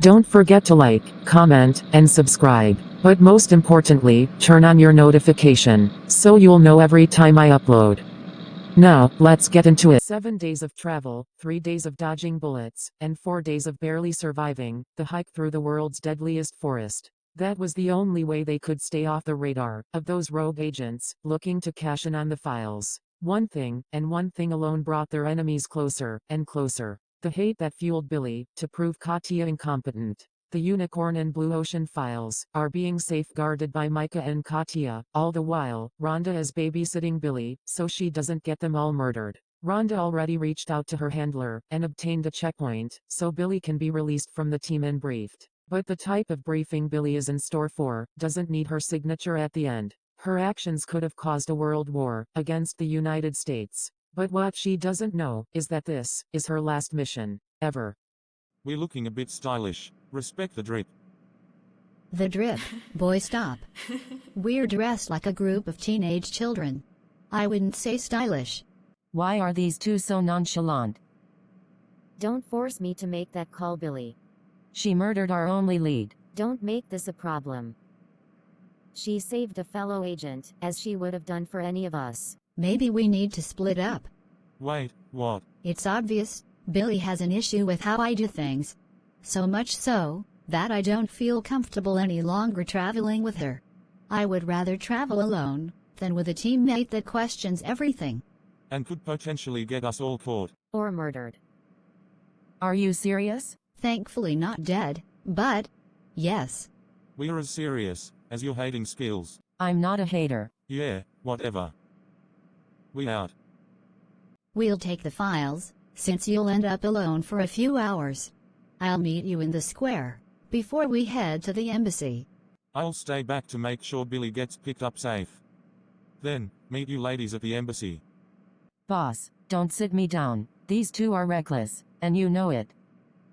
Don't forget to like, comment, and subscribe. But most importantly, turn on your notification, so you'll know every time I upload. Now, let's get into it. 7 days of travel, 3 days of dodging bullets, and 4 days of barely surviving the hike through the world's deadliest forest. That was the only way they could stay off the radar of those rogue agents looking to cash in on the files. One thing, and one thing alone, brought their enemies closer and closer. The hate that fueled Billy to prove Katya incompetent. The Unicorn and Blue Ocean files are being safeguarded by Micah and Katya. All the while, Rhonda is babysitting Billy so she doesn't get them all murdered. Rhonda already reached out to her handler and obtained a checkpoint so Billy can be released from the team and briefed. But the type of briefing Billy is in store for doesn't need her signature at the end. Her actions could have caused a world war against the United States. But what she doesn't know is that this is her last mission ever. We're looking a bit stylish. Respect the drip. The drip? Boy, stop. We're dressed like a group of teenage children. I wouldn't say stylish. Why are these two so nonchalant? Don't force me to make that call, Billy. She murdered our only lead. Don't make this a problem. She saved a fellow agent, as she would have done for any of us. Maybe we need to split up. Wait, what? It's obvious, Billy has an issue with how I do things. So much so, that I don't feel comfortable any longer traveling with her. I would rather travel alone, than with a teammate that questions everything. And could potentially get us all caught. Or murdered. Are you serious? Thankfully not dead, but, yes. We are as serious as your hating skills. I'm not a hater. Yeah, whatever. We out. We'll take the files, since you'll end up alone for a few hours. I'll meet you in the square, before we head to the embassy. I'll stay back to make sure Billy gets picked up safe. Then, meet you ladies at the embassy. Boss, don't sit me down. These two are reckless, and you know it.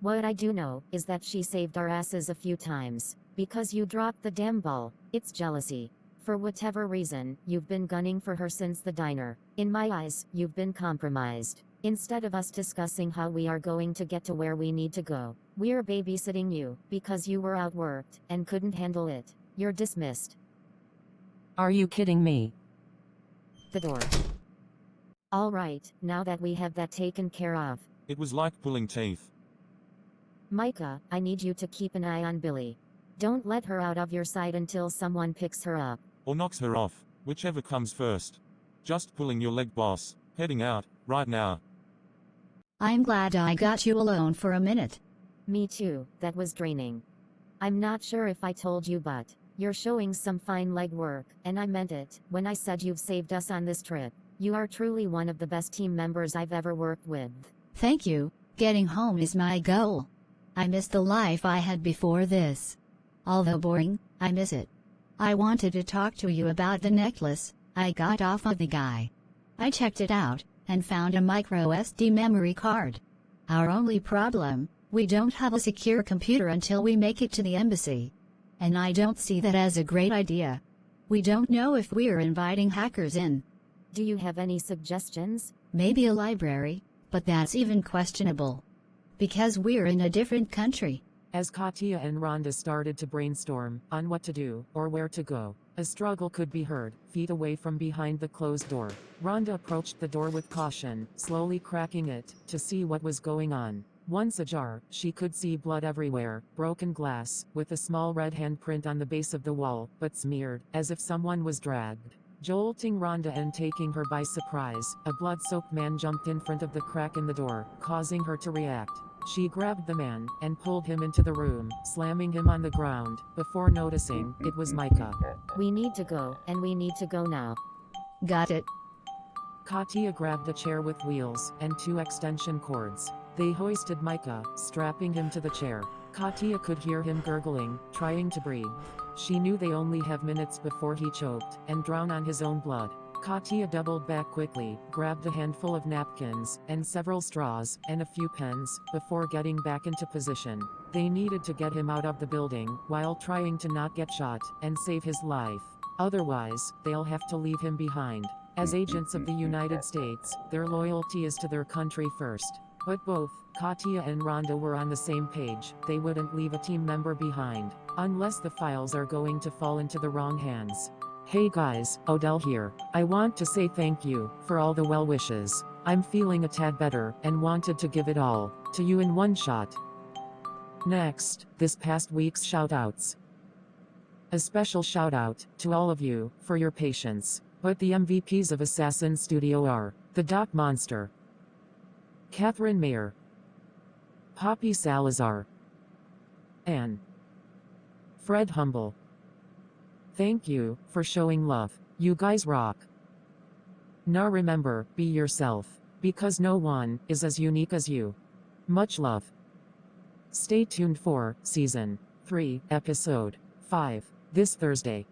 What I do know is that she saved our asses a few times. Because you dropped the damn ball. It's jealousy. For whatever reason, you've been gunning for her since the diner. In my eyes, you've been compromised. Instead of us discussing how we are going to get to where we need to go, we're babysitting you, because you were outworked, and couldn't handle it. You're dismissed. Are you kidding me? The door. Alright, now that we have that taken care of. It was like pulling teeth. Micah, I need you to keep an eye on Billy. Don't let her out of your sight until someone picks her up. Or knocks her off, whichever comes first. Just pulling your leg, boss. Heading out, right now. I'm glad I got you alone for a minute. Me too, that was draining. I'm not sure if I told you, but you're showing some fine leg work, and I meant it when I said you've saved us on this trip. You are truly one of the best team members I've ever worked with. Thank you. Getting home is my goal. I miss the life I had before this. Although boring, I miss it. I wanted to talk to you about the necklace I got off of the guy. I checked it out, and found a micro SD memory card. Our only problem, we don't have a secure computer until we make it to the embassy. And I don't see that as a great idea. We don't know if we're inviting hackers in. Do you have any suggestions? Maybe a library, but that's even questionable. Because we're in a different country. As Katya and Rhonda started to brainstorm on what to do or where to go, a struggle could be heard, feet away from behind the closed door. Rhonda approached the door with caution, slowly cracking it to see what was going on. Once ajar, she could see blood everywhere, broken glass, with a small red handprint on the base of the wall, but smeared, as if someone was dragged. Jolting Rhonda and taking her by surprise, a blood-soaked man jumped in front of the crack in the door, causing her to react. She grabbed the man and pulled him into the room, slamming him on the ground, before noticing it was Micah. We need to go, and we need to go now. Got it. Katya grabbed a chair with wheels and 2 extension cords. They hoisted Micah, strapping him to the chair. Katya could hear him gurgling, trying to breathe. She knew they only have minutes before he choked and drowned on his own blood. Katya doubled back quickly, grabbed a handful of napkins, and several straws, and a few pens, before getting back into position. They needed to get him out of the building, while trying to not get shot, and save his life. Otherwise, they'll have to leave him behind. As agents of the United States, their loyalty is to their country first. But both Katya and Rhonda were on the same page. They wouldn't leave a team member behind, unless the files are going to fall into the wrong hands. Hey guys, Odell here. I want to say thank you for all the well wishes. I'm feeling a tad better and wanted to give it all to you in one shot. Next, this past week's shoutouts. A special shout out to all of you for your patience. But the MVPs of Assassin Studio are the Doc Monster, Catherine Mayer, Poppy Salazar, and Fred Humble. Thank you for showing love. You guys rock. Now remember, be yourself, because no one is as unique as you. Much love. Stay tuned for Season 3, Episode 5, this Thursday.